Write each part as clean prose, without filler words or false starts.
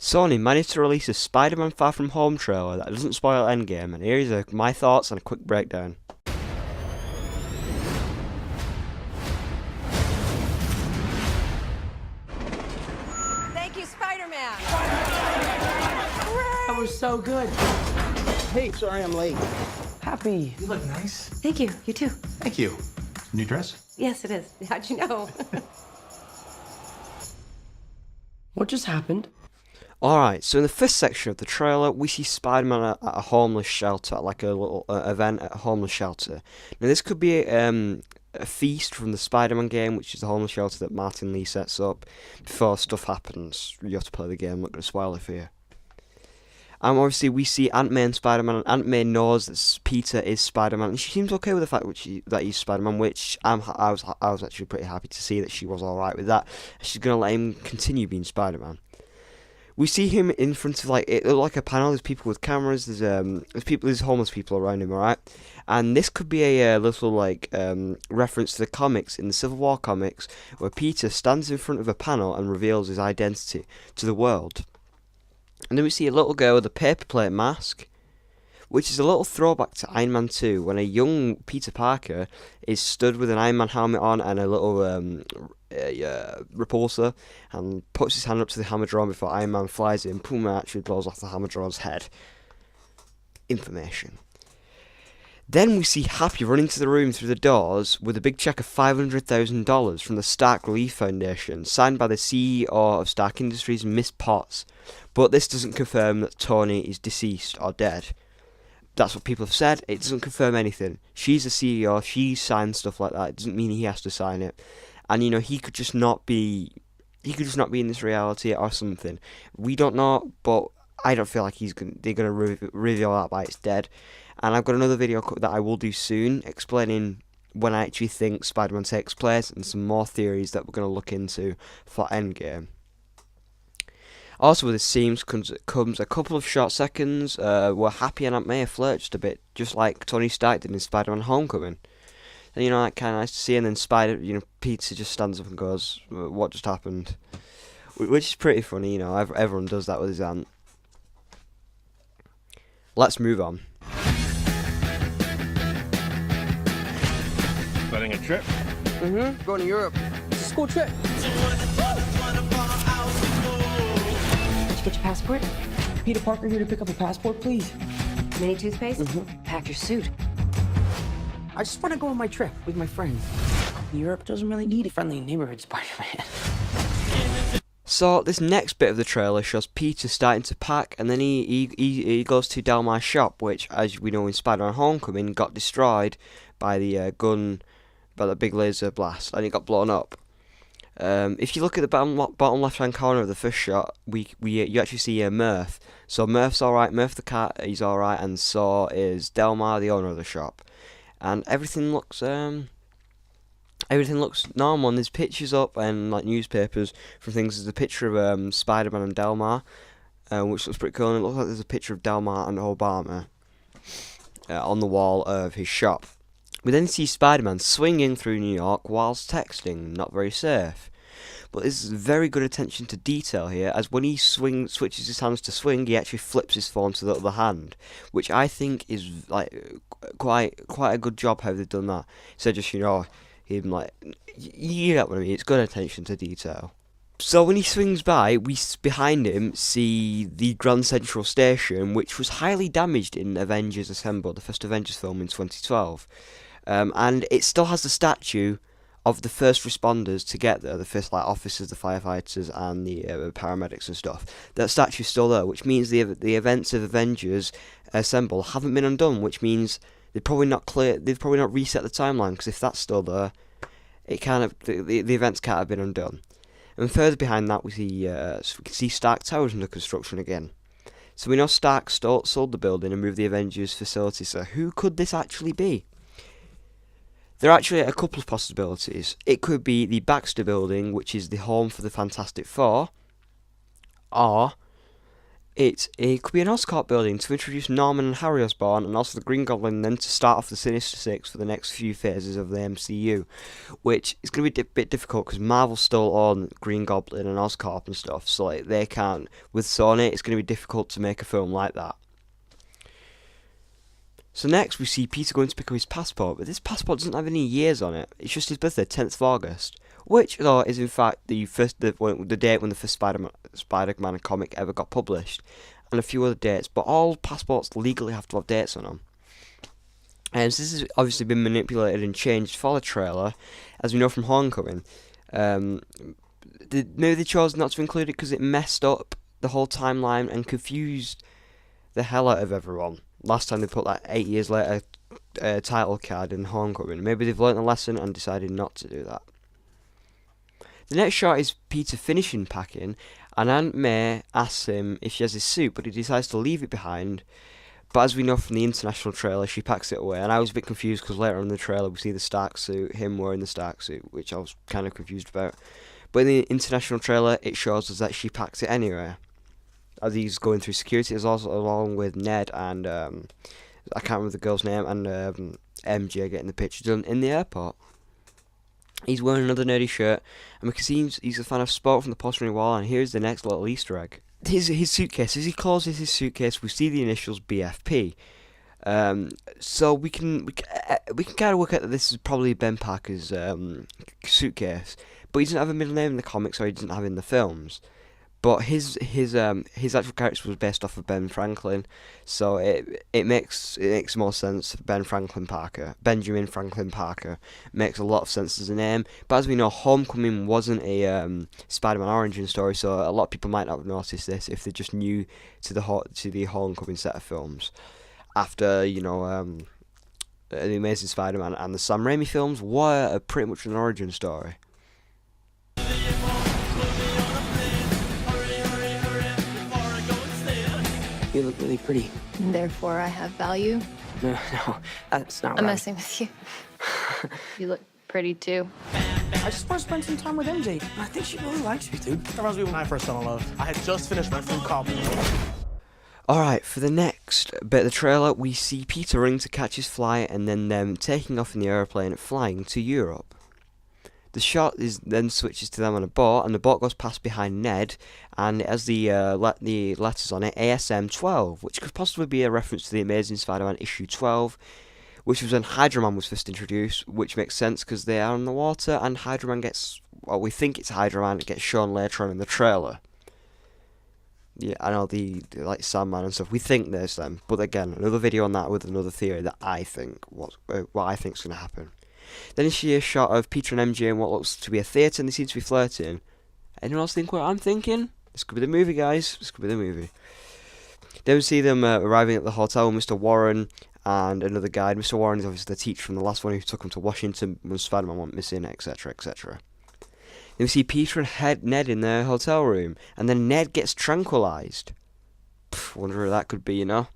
Sony managed to release a Spider-Man Far From Home trailer that doesn't spoil Endgame, and here is my thoughts and a quick breakdown. Thank you, Spider-Man. That was so good. Hey, sorry I'm late. Happy. You look nice. Thank you. You too. Thank you. New dress? Yes, it is. How'd you know? What just happened? Alright, so in the first section of the trailer, we see Spider-Man at a homeless shelter, like a little event at a homeless shelter. Now this could be a feast from the Spider-Man game, which is the homeless shelter that Martin Lee sets up before stuff happens. You have to play the game, I'm not going to spoil it for you. Obviously we see Aunt May and Spider-Man, and Aunt May knows that Peter is Spider-Man, and she seems okay with the fact that he's Spider-Man, which I was actually pretty happy to see that she was alright with that. She's going to let him continue being Spider-Man. We see him in front of like a panel. There's people with cameras. There's homeless people around him, alright. And this could be a little reference to the comics in the Civil War comics, where Peter stands in front of a panel and reveals his identity to the world. And then we see a little girl with a paper plate mask, which is a little throwback to Iron Man 2, when a young Peter Parker is stood with an Iron Man helmet on and a little repulsor, and puts his hand up to the Hammerdrome before Iron Man flies in, boom, and actually blows off the Hammerdrome's head. Information. Then we see Happy run into the room through the doors with a big check of $500,000 from the Stark Relief Foundation, signed by the CEO of Stark Industries, Miss Potts. But this doesn't confirm that Tony is deceased or dead. That's what people have said. It doesn't confirm anything. She's the CEO. She signed stuff like that. It doesn't mean he has to sign it. And he could just not be. He could just not be in this reality or something. We don't know, but I don't feel like they're gonna reveal that by it's dead. And I've got another video that I will do soon explaining when I actually think Spider-Man takes place, and some more theories that we're going to look into for Endgame. Also with this scene comes a couple of short seconds where Happy and Aunt May flirt just a bit, just like Tony Stark did in Spider-Man Homecoming. And that kind of nice to see. And then Peter just stands up and goes, "What just happened?" Which is pretty funny. Everyone does that with his aunt. Let's move on. Planning a trip? Mm-hmm. Going to Europe. It's a school trip. Did you get your passport? Peter Parker here to pick up a passport, please. Mini toothpaste? Mm-hmm. Pack your suit. I just want to go on my trip with my friends. Europe doesn't really need a friendly neighborhood Spider-Man. So this next bit of the trailer shows Peter starting to pack, and then he goes to Delmar's shop, which, as we know in Spider-Man Homecoming, got destroyed by the by the big laser blast, and it got blown up. If you look at the bottom left-hand corner of the first shot, you actually see Murph. So Murph's alright, Murph the cat, he's alright, and so is Delmar, the owner of the shop. And everything looks normal, and there's pictures up and newspapers from things. There's a picture of Spider-Man and Delmar, which looks pretty cool, and it looks like there's a picture of Delmar and Obama on the wall of his shop. We then see Spider-Man swinging through New York whilst texting, not very safe. But there's very good attention to detail here, as when he switches his hands to swing, he actually flips his phone to the other hand, which I think is quite a good job how they've done that. So just him you get what I mean. It's good attention to detail. So when he swings by, we behind him see the Grand Central Station, which was highly damaged in Avengers Assemble, the first Avengers film in 2012. And it still has the statue of the first responders to get there, the first officers, the firefighters, and the paramedics and stuff. That statue's still there, which means the events of Avengers Assemble haven't been undone, which means they've probably not reset the timeline, because if that's still there, the events can't have been undone. And further behind that, we can see Stark Towers under construction again. So we know Stark sold the building and moved the Avengers facility. So who could this actually be? There are actually a couple of possibilities. It could be the Baxter Building, which is the home for the Fantastic Four, or It could be an Oscorp building to introduce Norman and Harry Osborn and also the Green Goblin, then to start off the Sinister Six for the next few phases of the MCU, which is going to be a bit difficult because Marvel still own Green Goblin and Oscorp and stuff, so like they can't. With Sony, it's going to be difficult to make a film like that. So next we see Peter going to pick up his passport, but this passport doesn't have any years on it. It's just his birthday, 10th of August, which though is in fact the date when the first Spider-Man comic ever got published, and a few other dates. But all passports legally have to have dates on them. And so this has obviously been manipulated and changed for the trailer, as we know from Homecoming. Maybe they chose not to include it because it messed up the whole timeline and confused the hell out of everyone. Last time they put that 8 years later title card in Homecoming. Maybe they've learnt a lesson and decided not to do that. The next shot is Peter finishing packing, and Aunt May asks him if she has his suit, but he decides to leave it behind. But as we know from the international trailer, she packs it away, and I was a bit confused because later on in the trailer we see the Stark suit, him wearing the Stark suit, which I was kind of confused about. But in the international trailer, it shows us that she packs it anyway. As he's going through security, is also along with Ned and I can't remember the girl's name, and MJ getting the picture done in the airport. He's wearing another nerdy shirt, and we can see he's a fan of sport from the poster on the wall. And here's the next little Easter egg: his suitcase. As he closes his suitcase, we see the initials BFP. So we can kind of work out that this is probably Ben Parker's suitcase, but he doesn't have a middle name in the comics, or he doesn't have it in the films. But his actual character was based off of Ben Franklin, so it makes more sense. Benjamin Franklin Parker makes a lot of sense as a name. But as we know, Homecoming wasn't a Spider-Man origin story, so a lot of people might not have noticed this if they're just new to the Homecoming set of films. After the Amazing Spider-Man and the Sam Raimi films were pretty much an origin story. You look really pretty. Therefore, I have value. No, that's not I'm right. messing with you. You look pretty too. I just want to spend some time with MJ. I think she really likes me, dude. That reminds me when I first fell in love. I had just finished my food coffee. Alright, for the next bit of the trailer, we see Peter running to catch his flight and then them taking off in the aeroplane and flying to Europe. The shot then switches to them on a boat, and the boat goes past behind Ned, and it has the letters on it, ASM 12, which could possibly be a reference to the Amazing Spider-Man issue 12, which was when Hydra Man was first introduced, which makes sense because they are on the water, and Hydra Man we think it's Hydra Man, it gets shown later on in the trailer. Yeah, I know the like Sandman and stuff. We think there's them, but again, another video on that with another theory that I think what I think's gonna happen. Then you see a shot of Peter and MJ in what looks to be a theatre, and they seem to be flirting. Anyone else think what I'm thinking? This could be the movie, guys. This could be the movie. Then we see them arriving at the hotel with Mr. Warren and another guy. Mr. Warren is obviously the teacher from the last one who took him to Washington when Spider-Man went missing, etc., etc. Then we see Peter and Ned in their hotel room, and then Ned gets tranquilized. Wonder who that could be, you know?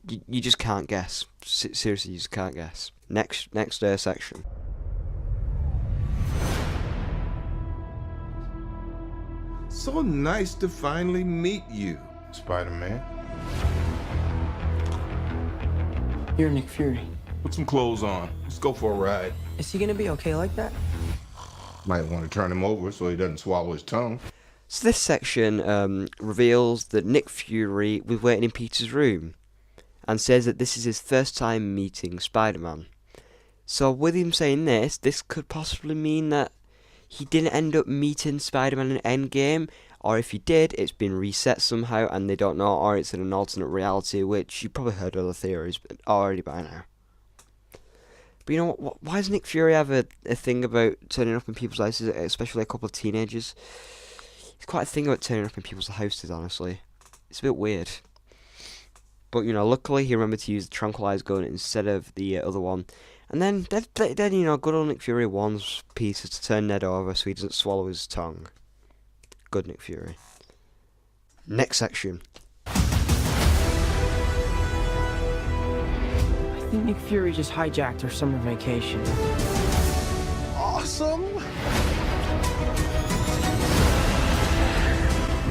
You just can't guess. Seriously, you just can't guess. Next section. So nice to finally meet you, Spider-Man. You're Nick Fury. Put some clothes on. Let's go for a ride. Is he gonna be okay like that? Might want to turn him over so he doesn't swallow his tongue. So this section reveals that Nick Fury was waiting in Peter's room and says that this is his first time meeting Spider-Man. So with him saying this could possibly mean that he didn't end up meeting Spider-Man in Endgame, or if he did, it's been reset somehow and they don't know, or it's in an alternate reality, which you probably heard other theories already by now. But you know what? Why does Nick Fury have a thing about turning up in people's houses, especially a couple of teenagers? It's quite a thing about turning up in people's houses, honestly. It's a bit weird. But, you know, luckily he remembered to use the tranquilized gun instead of the other one. And then, you know, good old Nick Fury warns Peter to turn Ned over so he doesn't swallow his tongue. Good Nick Fury. Next section. I think Nick Fury just hijacked our summer vacation. Awesome!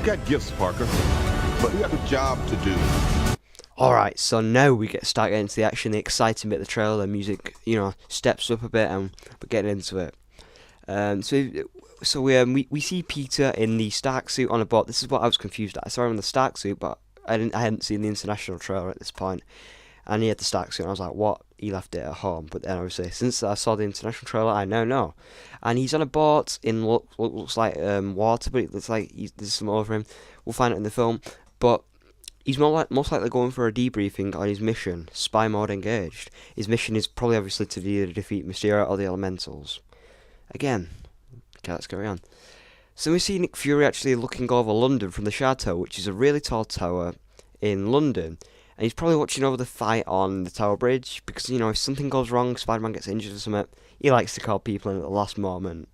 got gifts, Parker, but we have a job to do. Alright, so now we start getting into the action, the exciting bit of the trailer, the music, steps up a bit, and we're getting into it. So we see Peter in the Stark suit on a boat. This is what I was confused at. I saw him in the Stark suit, but I hadn't seen the international trailer at this point. And he had the Stark suit, and I was like, what? He left it at home. But then obviously, since I saw the international trailer, I now know. And he's on a boat in what looks like water, but it looks like there's some over him. We'll find it in the film. But he's most likely going for a debriefing on his mission, spy mode engaged. His mission is probably obviously to either defeat Mysterio or the Elementals. Again, okay, let's carry on. So we see Nick Fury actually looking over London from the Chateau, which is a really tall tower in London. And he's probably watching over the fight on the Tower Bridge, because, if something goes wrong, Spider-Man gets injured or something, he likes to call people in at the last moment.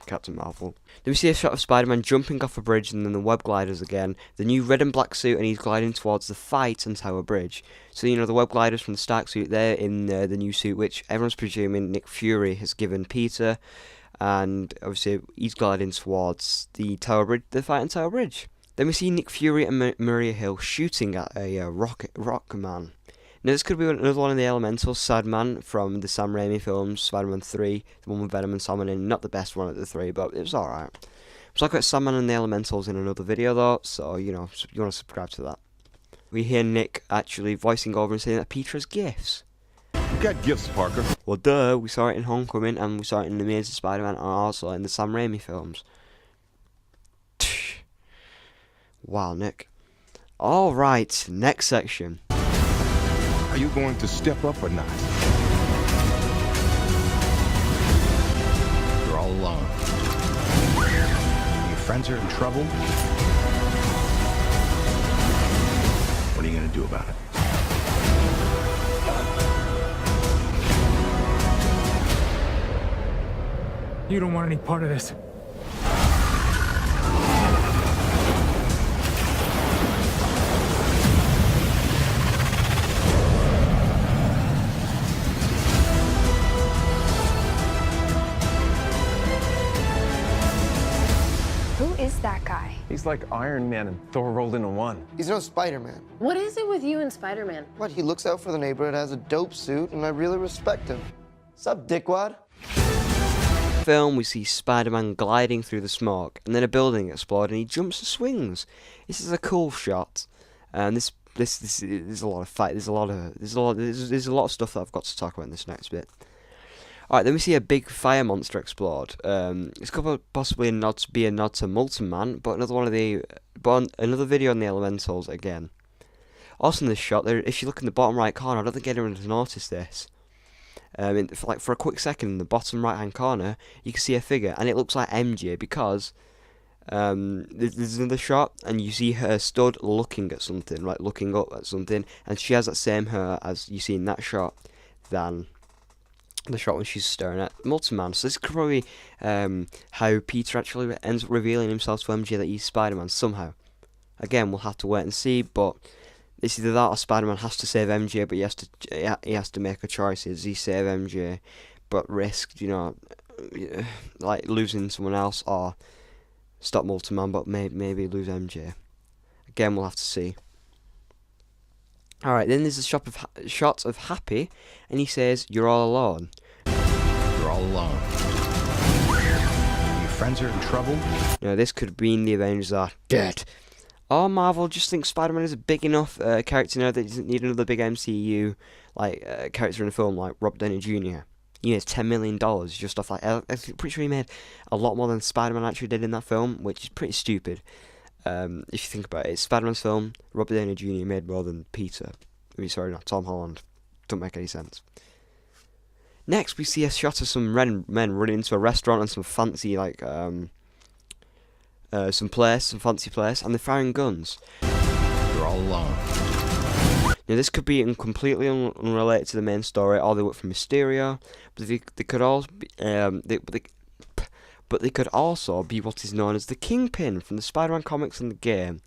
Captain Marvel. Then we see a shot of Spider-Man jumping off a bridge, and then the web gliders again, the new red and black suit, and he's gliding towards the fight on Tower Bridge. So, the web gliders from the Stark suit, they're in the new suit, which everyone's presuming Nick Fury has given Peter, and obviously he's gliding towards the Tower Bridge, the fight on Tower Bridge. Then we see Nick Fury and Maria Hill shooting at a rock man. Now this could be another one of the Elementals, Sadman from the Sam Raimi films, Spider-Man 3, the one with Venom and Salmon in, not the best one of the three, but it was alright. So I've got Sandman and the Elementals in another video though, so you want to subscribe to that. We hear Nick actually voicing over and saying that Peter has gifts. You got gifts, Parker. Well duh, we saw it in Homecoming, and we saw it in The Amazing Spider-Man, and also in the Sam Raimi films. Wow, Nick. Alright, next section. Are you going to step up or not? You're all alone. Your friends are in trouble. What are you going to do about it? You don't want any part of this. Who is that guy? He's like Iron Man and Thor rolled into one. He's no Spider-Man. What is it with you and Spider-Man? What, he looks out for the neighborhood, has a dope suit, and I really respect him. Sup, dickwad? Film, we see Spider-Man gliding through the smoke, and then a building explodes, and he jumps and swings. This is a cool shot, and this there's a lot of fight. There's a lot of stuff that I've got to talk about in this next bit. Alright, then we see a big fire monster explode. It's could possibly not be a nod to Multiman, but another video on the Elementals again. Also in this shot, if you look in the bottom right corner, I don't think anyone has noticed this. For a quick second, in the bottom right hand corner, you can see a figure, and it looks like MJ because there's another shot, and you see her stood looking at something, like looking up at something, and she has that same hair as you see in that shot than the shot when she's staring at Multiman. So this could probably how Peter actually ends up revealing himself to MJ that he's Spider-Man somehow. Again, we'll have to wait and see, but it's either that or Spider-Man has to save MJ, but he has to make a choice. Does he save MJ but risk, like losing someone else, or stop Multiman but maybe lose MJ? Again, we'll have to see. Alright, then there's a shot of Happy, and he says, "You're all alone." You're all alone. Your friends are in trouble. Now, this could mean the Avengers are dead. Or Marvel just thinks Spider-Man is a big enough character now that he doesn't need another big MCU character in a film like Robert Downey Jr. He made $10 million just off I'm pretty sure he made a lot more than Spider-Man actually did in that film, which is pretty stupid. If you think about it, it's Spider-Man's film. Robert Downey Jr. made more than Peter. Sorry, not Tom Holland. Don't make any sense. Next, we see a shot of some men running into a restaurant and some fancy some fancy place, and they're firing guns. You're all alone. Now, this could be completely unrelated to the main story, or they work for Mysterio, but they could also be, but they could also be what is known as the Kingpin from the Spider-Man comics and the game,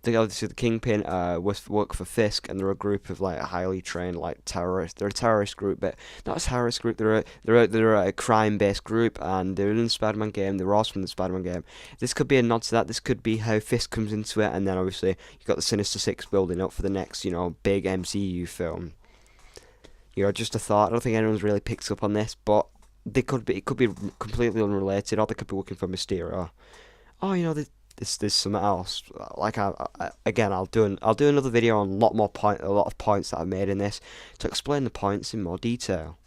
Obviously the Kingpin work for Fisk, and they're a group of like highly trained like terrorists. They're a terrorist group, but not a terrorist group. They're a crime-based group, and they're in the Spider-Man game. They're also in the Spider-Man game. This could be a nod to that. This could be how Fisk comes into it, and then obviously you got the Sinister Six building up for the next, big MCU film. Just a thought. I don't think anyone's really picked up on this, but it could be completely unrelated, or they could be working for Mysterio. Oh, there's something else. Like I'll do another video on a lot of points that I've made in this to explain the points in more detail.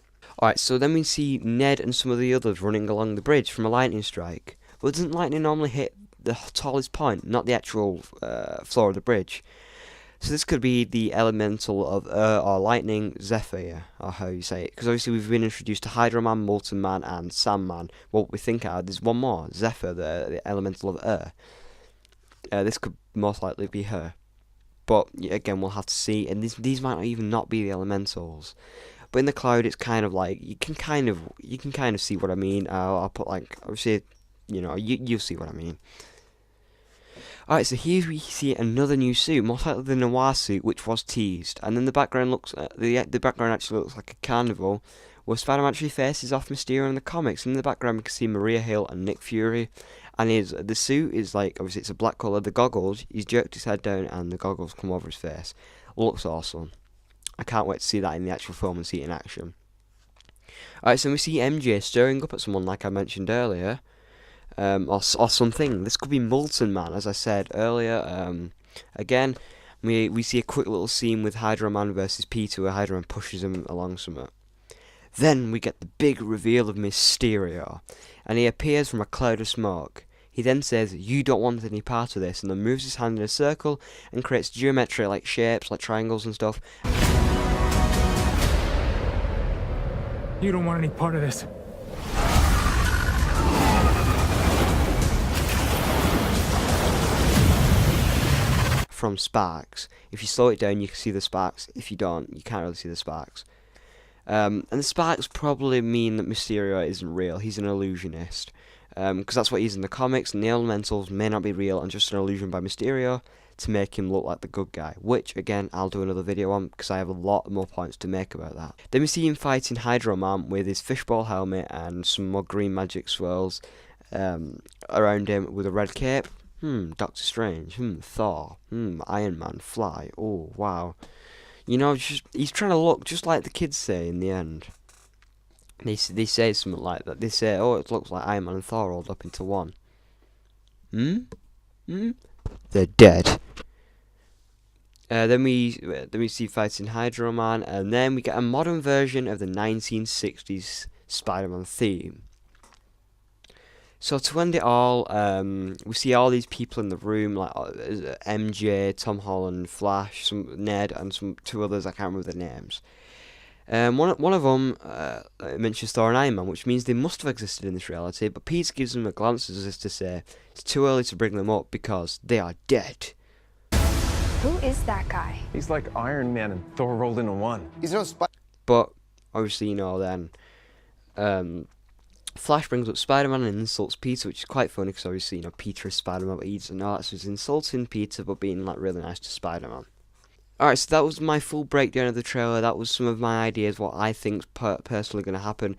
Alright, so then we see Ned and some of the others running along the bridge from a lightning strike. But doesn't lightning normally hit the tallest point, not the actual floor of the bridge? So this could be the elemental of or lightning, Zephyr, or how you say it. Because obviously we've been introduced to Hydro Man, Molten Man, and Sandman. What we think there's one more, Zephyr, the elemental of this could most likely be her. But again, we'll have to see. And these might not even not be the elementals. But in the cloud, it's kind of like you can kind of see what I mean. I'll put like obviously, you'll see what I mean. Alright, so here we see another new suit, most likely the Noir suit, which was teased, and then the background looks the background actually looks like a carnival, where Spider-Man actually faces off Mysterio in the comics. In the background, we can see Maria Hill and Nick Fury, and the suit is like obviously it's a black colour. The goggles, he's jerked his head down, and the goggles come over his face. Looks awesome. I can't wait to see that in the actual film and see it in action. Alright, so we see MJ stirring up at someone, like I mentioned earlier. Or something. This could be Molten Man, as I said earlier. Again, we see a quick little scene with Hydro Man versus Peter, where Hydro Man pushes him along somewhere. Then we get the big reveal of Mysterio, and he appears from a cloud of smoke. He then says, "You don't want any part of this," and then moves his hand in a circle and creates geometry like shapes, like triangles and stuff. You don't want any part of this. From sparks. If you slow it down, you can see the sparks. If you don't, you can't really see the sparks. And the sparks probably mean that Mysterio isn't real. He's an illusionist. Because that's what he's in the comics, and the elementals may not be real and just an illusion by Mysterio to make him look like the good guy. Which, again, I'll do another video on, because I have a lot more points to make about that. Then we see him fighting Hydro Man with his fishbowl helmet and some more green magic swirls around him with a red cape. Doctor Strange, Thor, Iron Man, Fly, oh, wow. He's trying to look just like the kids say in the end. They say something like that. They say, oh, it looks like Iron Man and Thor rolled up into one. They're dead. Then we see fighting Hydro Man, and then we get a modern version of the 1960s Spider-Man theme. So to end it all, we see all these people in the room, like MJ, Tom Holland, Flash, Ned, and two others. I can't remember their names. One of them mentions Thor and Iron Man, which means they must have existed in this reality. But Peter gives them a glance as if to say it's too early to bring them up because they are dead. Who is that guy? He's like Iron Man and Thor rolled into one. He's no Spider. But obviously, then Flash brings up Spider-Man and insults Peter, which is quite funny because obviously, Peter is Spider-Man, but he doesn't know that, so he's insulting Peter but being like really nice to Spider-Man. Alright, so that was my full breakdown of the trailer. That was some of my ideas, what I think's personally going to happen.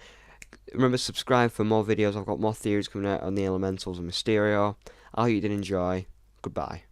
Remember, subscribe for more videos. I've got more theories coming out on the Elementals and Mysterio. I hope you did enjoy. Goodbye.